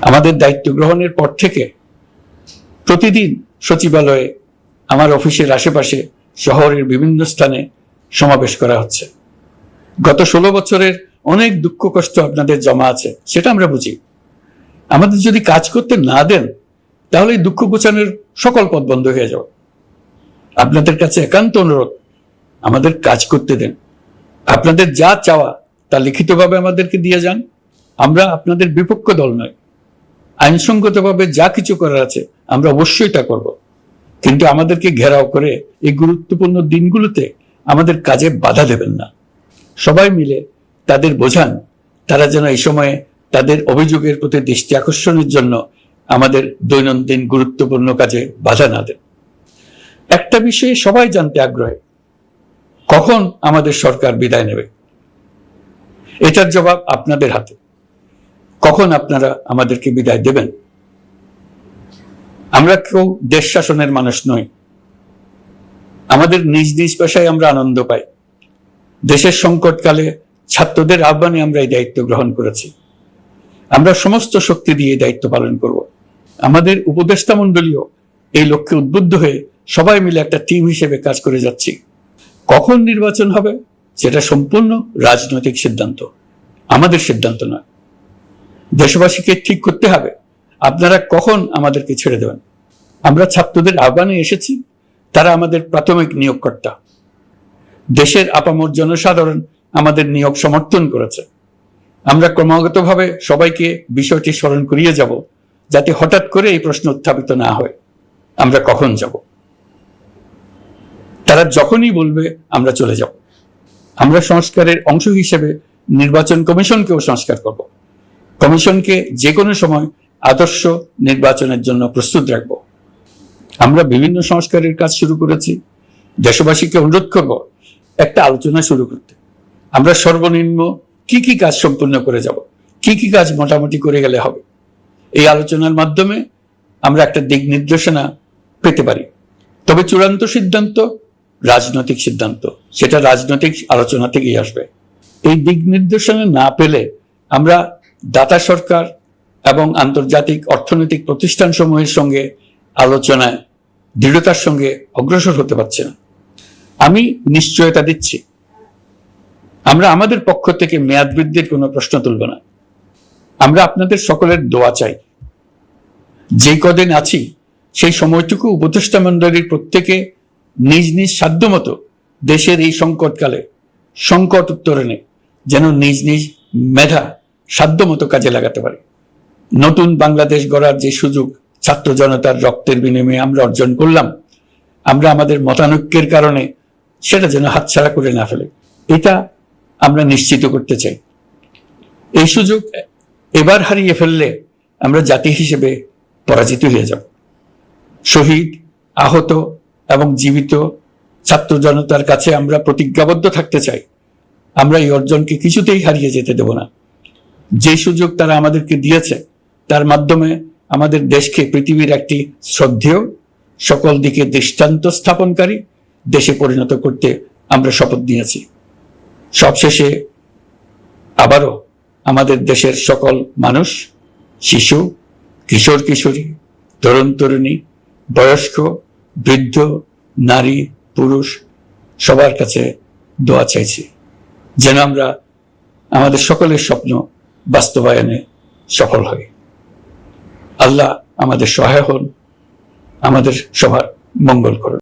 আমাদের দায়িত্ব গ্রহণের পর থেকে প্রতিদিন সচিবালয়ে, আমার অফিসের আশেপাশে, শহরের বিভিন্ন স্থানে সমাবেশ করা হচ্ছে। গত 16 বছরের অনেক দুঃখ কষ্ট আপনাদের জমা আছে, সেটা আমরা বুঝি। আমাদের যদি কাজ করতে না দেন, তাহলে এই দুঃখ ঘোচানোর সকল পথ বন্ধ হয়ে যাবে। আপনাদের কাছে একান্ত অনুরোধ, আমাদের কাজ করতে দেন। আপনাদের যা চাওয়া তা লিখিতভাবে আমাদেরকে দিয়ে যান। আমরা আপনাদের বিপক্ষ দল নয়। আইনসঙ্গতভাবে যা কিছু করার আছে আমরা অবশ্যই তা করব, কিন্তু আমাদেরকে ঘেরাও করে এই গুরুত্বপূর্ণ দিনগুলোতে আমাদের কাজে বাধা দেবেন না। সবাই মিলে তাদের বোঝান, তারা যেন এই সময়ে তাদের অভিযোগের প্রতি দৃষ্টি আকর্ষণের জন্য আমাদের দৈনন্দিন গুরুত্বপূর্ণ কাজে বাধা না দেন। একটা বিষয়ে সবাই জানতে আগ্রহী, কখন আমাদের সরকার বিদায় নেবে। এটার জবাব আপনাদের হাতে। কখন আপনারা আমাদেরকে বিদায় দেবেন? আমরা কেউ দেশ শাসনের মানুষ নই। আমাদের নিজ নিজ পেশায় আমরা আনন্দ পাই। দেশের সংকটকালে ছাত্রদের আহ্বানে আমরা এই দায়িত্ব গ্রহণ করেছি। আমরা সমস্ত শক্তি দিয়ে দায়িত্ব পালন করব। আমাদের উপদেষ্টা মণ্ডলীও এই লক্ষ্যে উদ্বুদ্ধ হয়ে সবাই মিলে একটা টিম হিসেবে কাজ করে যাচ্ছি। কখন নির্বাচন হবে সেটা সম্পূর্ণ রাজনৈতিক সিদ্ধান্ত, আমাদের সিদ্ধান্ত নয়। দেশবাসীকে ঠিক করতে হবে আপনারা কখন আমাদেরকে ছেড়ে দেবেন। আমরা ছাত্রদের আহ্বানে এসেছি, তারা আমাদের প্রাথমিক নিয়োগকর্তা। দেশের আপামর জনসাধারণ আমাদের নিয়োগ সমর্থন করেছে। আমরা ক্রমাগতভাবে সবাইকে বিষয়টি স্মরণ করিয়ে যাব, যাতে হঠাৎ করে এই প্রশ্ন উত্থাপিত না হয়, আমরা কখন যাব। তারা যখনই বলবে আমরা চলে যাব। আমরা সংস্কারের অংশ হিসেবে নির্বাচন কমিশনকেও সংস্কার করব। কমিশনকে যে কোনো সময় আদর্শ নির্বাচনের জন্য প্রস্তুত রাখব। আমরা বিভিন্ন সংস্কারের কাজ শুরু করেছি। দেশবাসীকে অনুরোধ করব একটা আলোচনা শুরু করতে। আমরা সর্বনিম্ন কি কি কাজ সম্পূর্ণ করে যাব, কি কি কাজ মোটামুটি করে গেলে হবে। এই আলোচনার মাধ্যমে আমরা একটা দিক নির্দেশনা পেতে পারি। তবে চূড়ান্ত সিদ্ধান্ত রাজনৈতিক সিদ্ধান্ত, সেটা রাজনৈতিক আলোচনা থেকেই আসবে। এই দিক নির্দেশনা না পেলে আমরা দাতা সরকার এবং আন্তর্জাতিক অর্থনৈতিক প্রতিষ্ঠান সমূহের সঙ্গে আলোচনায় দৃঢ়তার সঙ্গে অগ্রসর হতে পারছি না। আমি নিশ্চয়তা দিচ্ছি, আমরা আমাদের পক্ষ থেকে মেয়াদ বৃদ্ধির কোনো প্রশ্ন তুলব না। আমরা আপনাদের সকলের দোয়া চাই। যে কদিন আছি সেই সময়টুকু উপদেষ্টা মণ্ডলীর প্রত্যেকে নিজ নিজ সাধ্যমতো দেশের এই সংকটকালে সংকট উত্তরণে যেন নিজ নিজ মেধা সাধ্যমতো কাজে লাগাতে পারে। নতুন বাংলাদেশ গড়ার যে সুযোগ ছাত্র জনতার রক্তের বিনিময়ে আমরা অর্জন করলাম, আমরা আমাদের মতানৈক্যের কারণে সেটা যেন হাতছাড়া করে না ফেলে, এটা আমরা নিশ্চিত করতে চাই। এই সুযোগ এবার হারিয়ে ফেললে আমরা জাতি হিসেবে পরাজিত হয়ে যাব। শহীদ, আহত এবং জীবিত ছাত্র জনতার কাছে আমরা প্রতিজ্ঞাবদ্ধ থাকতে চাই। আমরা এই অর্জনকে কিছুতেই হারিয়ে যেতে দেব না। যে সুযোগ তারা আমাদেরকে দিয়েছে তার মাধ্যমে আমাদের দেশকে পৃথিবীর একটি শ্রদ্ধেয়, সকল দিকে দৃষ্টান্ত স্থাপনকারী দেশে পরিণত করতে আমরা শপথ নিয়েছি। সবশেষে আবারও আমাদের দেশের সকল মানুষ, শিশু, কিশোর কিশোরী, তরুণ তরুণী, বয়স্ক, বৃদ্ধ, নারী, পুরুষ সবার কাছে দোয়া চাইছি যেন আমরা আমাদের সকলের স্বপ্ন বাস্তবায়নে সফল হই। আল্লাহ আমাদের সহায় হন, আমাদের সবার মঙ্গল করুন।